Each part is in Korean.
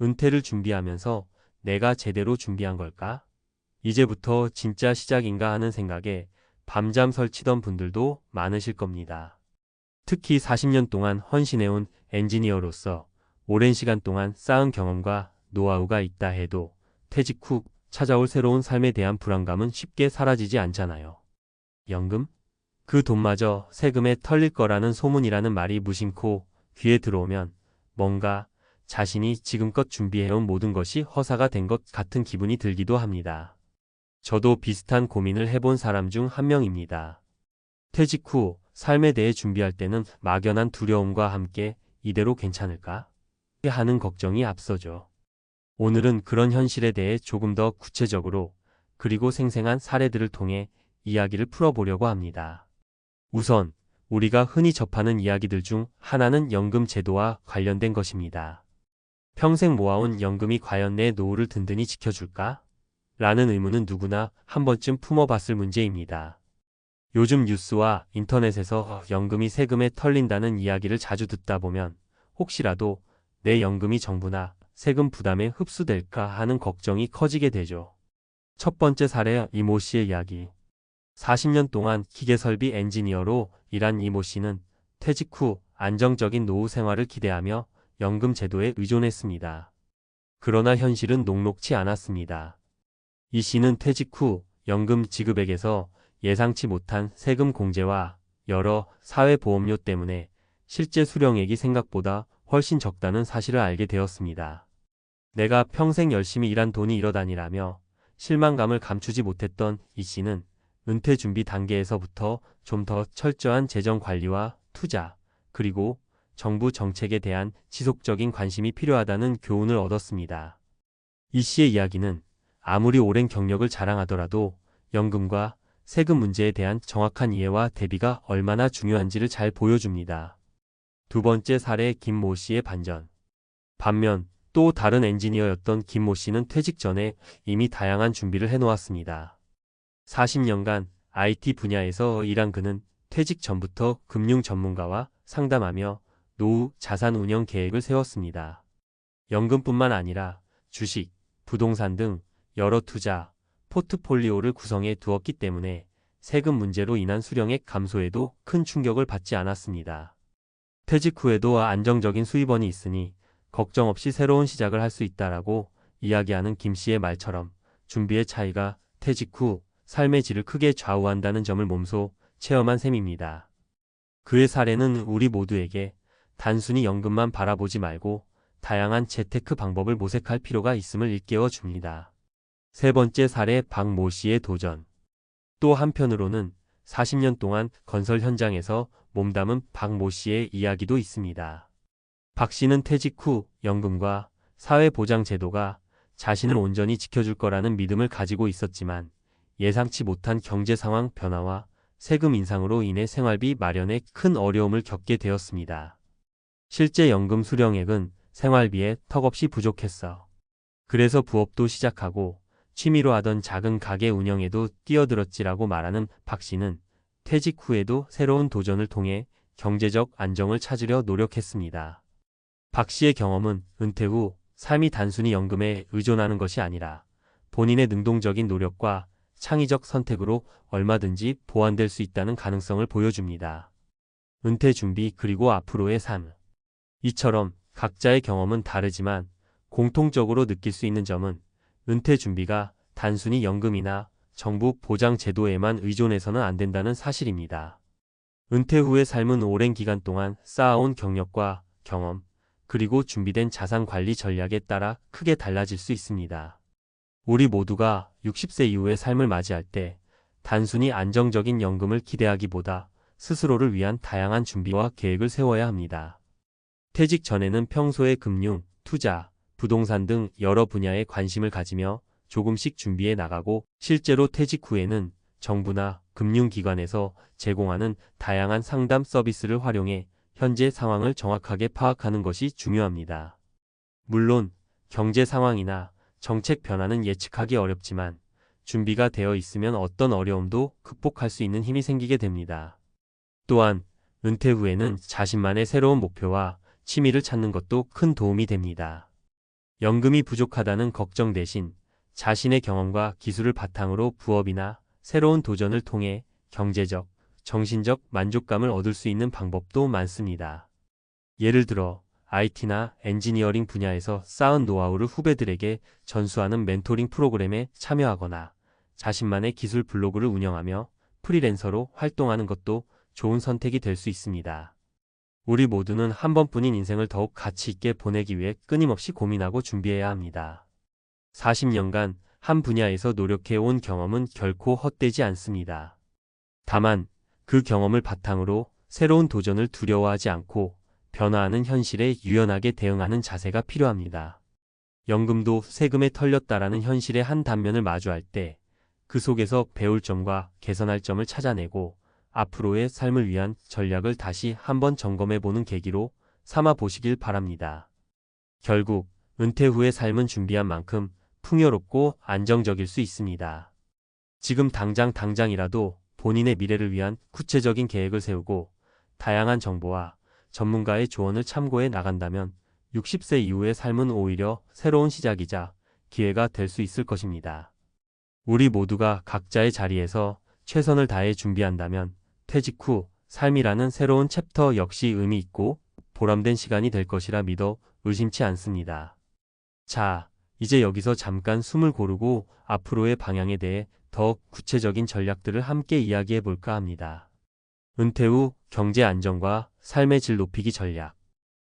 은퇴를 준비하면서 내가 제대로 준비한 걸까? 이제부터 진짜 시작인가 하는 생각에 밤잠 설치던 분들도 많으실 겁니다. 특히 40년 동안 헌신해온 엔지니어로서 오랜 시간 동안 쌓은 경험과 노하우가 있다 해도 퇴직 후 찾아올 새로운 삶에 대한 불안감은 쉽게 사라지지 않잖아요. 연금? 그 돈마저 세금에 털릴 거라는 소문이라는 말이 무심코 귀에 들어오면 뭔가 자신이 지금껏 준비해온 모든 것이 허사가 된 것 같은 기분이 들기도 합니다. 저도 비슷한 고민을 해본 사람 중 한 명입니다. 퇴직 후 삶에 대해 준비할 때는 막연한 두려움과 함께 이대로 괜찮을까? 하는 걱정이 앞서죠. 오늘은 그런 현실에 대해 조금 더 구체적으로 그리고 생생한 사례들을 통해 이야기를 풀어보려고 합니다. 우선 우리가 흔히 접하는 이야기들 중 하나는 연금 제도와 관련된 것입니다. 평생 모아온 연금이 과연 내 노후를 든든히 지켜줄까? 라는 의문은 누구나 한 번쯤 품어봤을 문제입니다. 요즘 뉴스와 인터넷에서 연금이 세금에 털린다는 이야기를 자주 듣다 보면 혹시라도 내 연금이 정부나 세금 부담에 흡수될까 하는 걱정이 커지게 되죠. 첫 번째 사례 이모 씨의 이야기. 40년 동안 기계설비 엔지니어로 일한 이모 씨는 퇴직 후 안정적인 노후 생활을 기대하며 연금 제도에 의존했습니다. 그러나 현실은 녹록치 않았습니다. 이 씨는 퇴직 후 연금 지급액에서 예상치 못한 세금 공제와 여러 사회보험료 때문에 실제 수령액이 생각보다 훨씬 적다는 사실을 알게 되었습니다. 내가 평생 열심히 일한 돈이 이러다니라며 실망감을 감추지 못했던 이 씨는 은퇴 준비 단계에서부터 좀 더 철저한 재정 관리와 투자, 그리고 정부 정책에 대한 지속적인 관심이 필요하다는 교훈을 얻었습니다. 이 씨의 이야기는 아무리 오랜 경력을 자랑하더라도 연금과 세금 문제에 대한 정확한 이해와 대비가 얼마나 중요한지를 잘 보여줍니다. 두 번째 사례 김모 씨의 반전. 반면 또 다른 엔지니어였던 김모 씨는 퇴직 전에 이미 다양한 준비를 해놓았습니다. 40년간 IT 분야에서 일한 그는 퇴직 전부터 금융 전문가와 상담하며 노후 자산 운영 계획을 세웠습니다. 연금뿐만 아니라 주식, 부동산 등 여러 투자, 포트폴리오를 구성해 두었기 때문에 세금 문제로 인한 수령액 감소에도 큰 충격을 받지 않았습니다. 퇴직 후에도 안정적인 수입원이 있으니 걱정 없이 새로운 시작을 할 수 있다라고 이야기하는 김 씨의 말처럼 준비의 차이가 퇴직 후 삶의 질을 크게 좌우한다는 점을 몸소 체험한 셈입니다. 그의 사례는 우리 모두에게 단순히 연금만 바라보지 말고 다양한 재테크 방법을 모색할 필요가 있음을 일깨워 줍니다. 세 번째 사례 박모 씨의 도전. 또 한편으로는 40년 동안 건설 현장에서 몸담은 박모 씨의 이야기도 있습니다. 박 씨는 퇴직 후 연금과 사회보장제도가 자신을 온전히 지켜줄 거라는 믿음을 가지고 있었지만 예상치 못한 경제 상황 변화와 세금 인상으로 인해 생활비 마련에 큰 어려움을 겪게 되었습니다. 실제 연금 수령액은 생활비에 턱없이 부족했어. 그래서 부업도 시작하고 취미로 하던 작은 가게 운영에도 뛰어들었지라고 말하는 박 씨는 퇴직 후에도 새로운 도전을 통해 경제적 안정을 찾으려 노력했습니다. 박 씨의 경험은 은퇴 후 삶이 단순히 연금에 의존하는 것이 아니라 본인의 능동적인 노력과 창의적 선택으로 얼마든지 보완될 수 있다는 가능성을 보여줍니다. 은퇴 준비 그리고 앞으로의 삶. 이처럼 각자의 경험은 다르지만 공통적으로 느낄 수 있는 점은 은퇴 준비가 단순히 연금이나 정부 보장 제도에만 의존해서는 안 된다는 사실입니다. 은퇴 후의 삶은 오랜 기간 동안 쌓아온 경력과 경험, 그리고 준비된 자산 관리 전략에 따라 크게 달라질 수 있습니다. 우리 모두가 60세 이후의 삶을 맞이할 때 단순히 안정적인 연금을 기대하기보다 스스로를 위한 다양한 준비와 계획을 세워야 합니다. 퇴직 전에는 평소에 금융, 투자, 부동산 등 여러 분야에 관심을 가지며 조금씩 준비해 나가고 실제로 퇴직 후에는 정부나 금융기관에서 제공하는 다양한 상담 서비스를 활용해 현재 상황을 정확하게 파악하는 것이 중요합니다. 물론 경제 상황이나 정책 변화는 예측하기 어렵지만 준비가 되어 있으면 어떤 어려움도 극복할 수 있는 힘이 생기게 됩니다. 또한 은퇴 후에는 자신만의 새로운 목표와 취미를 찾는 것도 큰 도움이 됩니다. 연금이 부족하다는 걱정 대신 자신의 경험과 기술을 바탕으로 부업이나 새로운 도전을 통해 경제적, 정신적 만족감을 얻을 수 있는 방법도 많습니다. 예를 들어 IT나 엔지니어링 분야에서 쌓은 노하우를 후배들에게 전수하는 멘토링 프로그램에 참여하거나 자신만의 기술 블로그를 운영하며 프리랜서로 활동하는 것도 좋은 선택이 될 수 있습니다. 우리 모두는 한 번뿐인 인생을 더욱 가치 있게 보내기 위해 끊임없이 고민하고 준비해야 합니다. 40년간 한 분야에서 노력해온 경험은 결코 헛되지 않습니다. 다만 그 경험을 바탕으로 새로운 도전을 두려워하지 않고 변화하는 현실에 유연하게 대응하는 자세가 필요합니다. 연금도 세금에 털렸다라는 현실의 한 단면을 마주할 때 그 속에서 배울 점과 개선할 점을 찾아내고 앞으로의 삶을 위한 전략을 다시 한번 점검해보는 계기로 삼아 보시길 바랍니다. 결국 은퇴 후의 삶은 준비한 만큼 풍요롭고 안정적일 수 있습니다. 지금 당장이라도 본인의 미래를 위한 구체적인 계획을 세우고 다양한 정보와 전문가의 조언을 참고해 나간다면 60세 이후의 삶은 오히려 새로운 시작이자 기회가 될 수 있을 것입니다. 우리 모두가 각자의 자리에서 최선을 다해 준비한다면 퇴직 후 삶이라는 새로운 챕터 역시 의미 있고 보람된 시간이 될 것이라 믿어 의심치 않습니다. 자, 이제 여기서 잠깐 숨을 고르고 앞으로의 방향에 대해 더 구체적인 전략들을 함께 이야기해 볼까 합니다. 은퇴 후 경제 안정과 삶의 질 높이기 전략.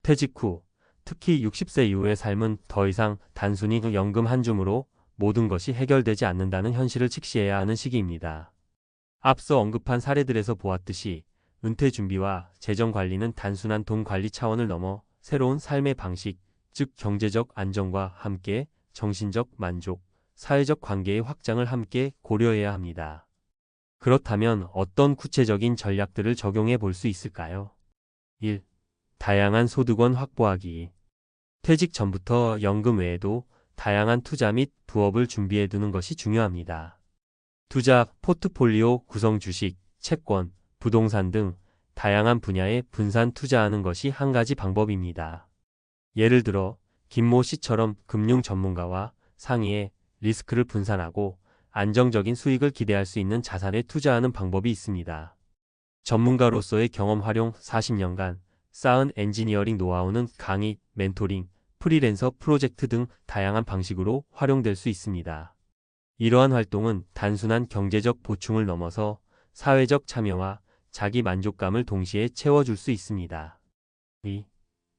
퇴직 후, 특히 60세 이후의 삶은 더 이상 단순히 연금 한 줌으로 모든 것이 해결되지 않는다는 현실을 직시해야 하는 시기입니다. 앞서 언급한 사례들에서 보았듯이 은퇴 준비와 재정 관리는 단순한 돈 관리 차원을 넘어 새로운 삶의 방식, 즉 경제적 안정과 함께 정신적 만족, 사회적 관계의 확장을 함께 고려해야 합니다. 그렇다면 어떤 구체적인 전략들을 적용해 볼 수 있을까요? 1. 다양한 소득원 확보하기. 퇴직 전부터 연금 외에도 다양한 투자 및 부업을 준비해 두는 것이 중요합니다. 투자 포트폴리오 구성 주식, 채권, 부동산 등 다양한 분야에 분산 투자하는 것이 한 가지 방법입니다. 예를 들어 김모 씨처럼 금융 전문가와 상의해 리스크를 분산하고 안정적인 수익을 기대할 수 있는 자산에 투자하는 방법이 있습니다. 전문가로서의 경험 활용 40년간 쌓은 엔지니어링 노하우는 강의, 멘토링, 프리랜서 프로젝트 등 다양한 방식으로 활용될 수 있습니다. 이러한 활동은 단순한 경제적 보충을 넘어서 사회적 참여와 자기 만족감을 동시에 채워줄 수 있습니다. 2.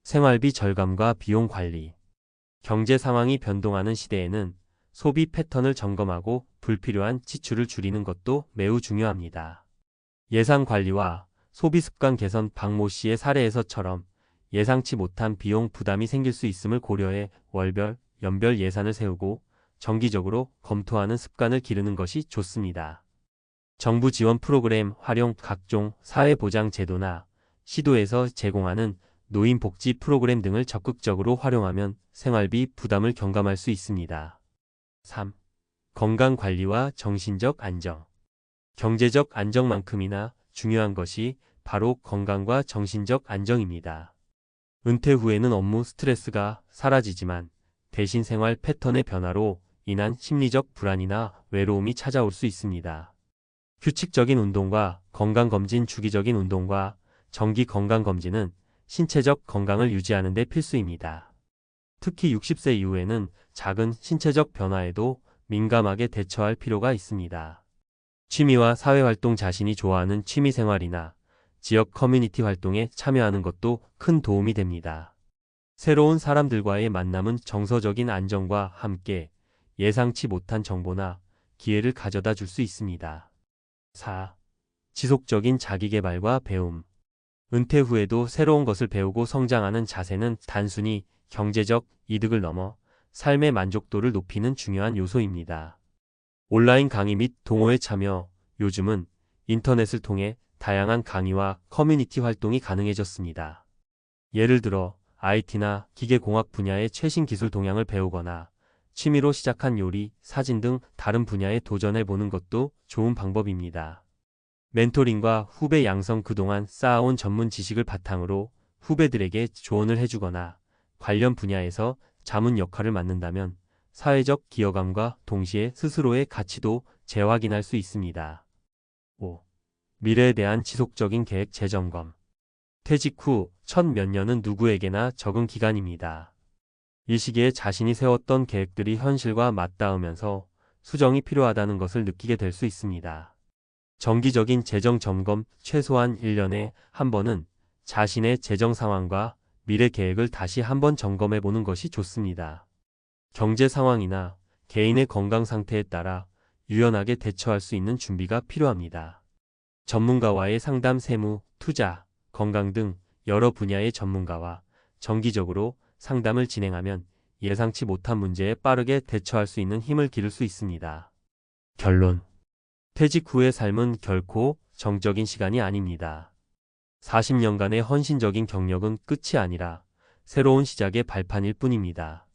생활비 절감과 비용 관리. 경제 상황이 변동하는 시대에는 소비 패턴을 점검하고 불필요한 지출을 줄이는 것도 매우 중요합니다. 예산 관리와 소비 습관 개선. 박모 씨의 사례에서처럼 예상치 못한 비용 부담이 생길 수 있음을 고려해 월별, 연별 예산을 세우고 정기적으로 검토하는 습관을 기르는 것이 좋습니다. 정부 지원 프로그램 활용. 각종 사회보장 제도나 시도에서 제공하는 노인복지 프로그램 등을 적극적으로 활용하면 생활비 부담을 경감할 수 있습니다. 3. 건강관리와 정신적 안정. 경제적 안정만큼이나 중요한 것이 바로 건강과 정신적 안정입니다. 은퇴 후에는 업무 스트레스가 사라지지만 대신 생활 패턴의 변화로 인한 심리적 불안이나 외로움이 찾아올 수 있습니다. 규칙적인 운동과 건강검진. 주기적인 운동과 정기 건강검진은 신체적 건강을 유지하는 데 필수입니다. 특히 60세 이후에는 작은 신체적 변화에도 민감하게 대처할 필요가 있습니다. 취미와 사회활동. 자신이 좋아하는 취미생활이나 지역 커뮤니티 활동에 참여하는 것도 큰 도움이 됩니다. 새로운 사람들과의 만남은 정서적인 안정과 함께 예상치 못한 정보나 기회를 가져다 줄 수 있습니다. 4. 지속적인 자기계발과 배움. 은퇴 후에도 새로운 것을 배우고 성장하는 자세는 단순히 경제적 이득을 넘어 삶의 만족도를 높이는 중요한 요소입니다. 온라인 강의 및 동호회 참여. 요즘은 인터넷을 통해 다양한 강의와 커뮤니티 활동이 가능해졌습니다. 예를 들어 IT나 기계공학 분야의 최신 기술 동향을 배우거나 취미로 시작한 요리, 사진 등 다른 분야에 도전해보는 것도 좋은 방법입니다. 멘토링과 후배 양성. 그동안 쌓아온 전문 지식을 바탕으로 후배들에게 조언을 해주거나 관련 분야에서 자문 역할을 맡는다면 사회적 기여감과 동시에 스스로의 가치도 재확인할 수 있습니다. 5. 미래에 대한 지속적인 계획 재점검. 퇴직 후 첫 몇 년은 누구에게나 적응 기간입니다. 이 시기에 자신이 세웠던 계획들이 현실과 맞닿으면서 수정이 필요하다는 것을 느끼게 될 수 있습니다. 정기적인 재정 점검, 최소한 1년에 한 번은 자신의 재정 상황과 미래 계획을 다시 한번 점검해 보는 것이 좋습니다. 경제 상황이나 개인의 건강 상태에 따라 유연하게 대처할 수 있는 준비가 필요합니다. 전문가와의 상담, 세무, 투자, 건강 등 여러 분야의 전문가와 정기적으로 상담을 진행하면 예상치 못한 문제에 빠르게 대처할 수 있는 힘을 기를 수 있습니다. 결론. 퇴직 후의 삶은 결코 정적인 시간이 아닙니다. 40년간의 헌신적인 경력은 끝이 아니라 새로운 시작의 발판일 뿐입니다.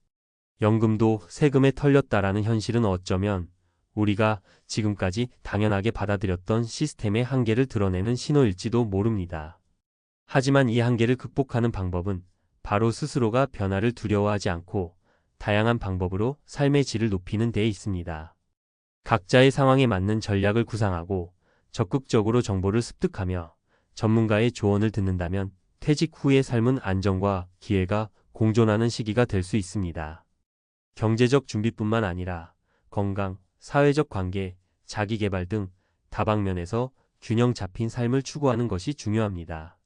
연금도 세금에 털렸다라는 현실은 어쩌면 우리가 지금까지 당연하게 받아들였던 시스템의 한계를 드러내는 신호일지도 모릅니다. 하지만 이 한계를 극복하는 방법은 바로 스스로가 변화를 두려워하지 않고 다양한 방법으로 삶의 질을 높이는 데 있습니다. 각자의 상황에 맞는 전략을 구상하고 적극적으로 정보를 습득하며 전문가의 조언을 듣는다면 퇴직 후의 삶은 안정과 기회가 공존하는 시기가 될 수 있습니다. 경제적 준비뿐만 아니라 건강, 사회적 관계, 자기개발 등 다방면에서 균형 잡힌 삶을 추구하는 것이 중요합니다.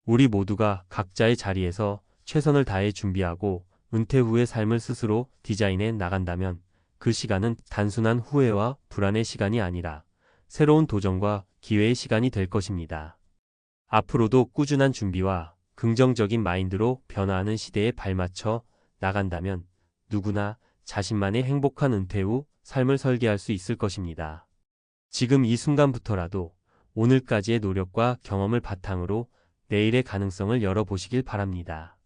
우리 모두가 각자의 자리에서 최선을 다해 준비하고 은퇴 후의 삶을 스스로 디자인해 나간다면 그 시간은 단순한 후회와 불안의 시간이 아니라 새로운 도전과 기회의 시간이 될 것입니다. 앞으로도 꾸준한 준비와 긍정적인 마인드로 변화하는 시대에 발맞춰 나간다면 누구나 자신만의 행복한 은퇴 후 삶을 설계할 수 있을 것입니다. 지금 이 순간부터라도 오늘까지의 노력과 경험을 바탕으로 내일의 가능성을 열어보시길 바랍니다.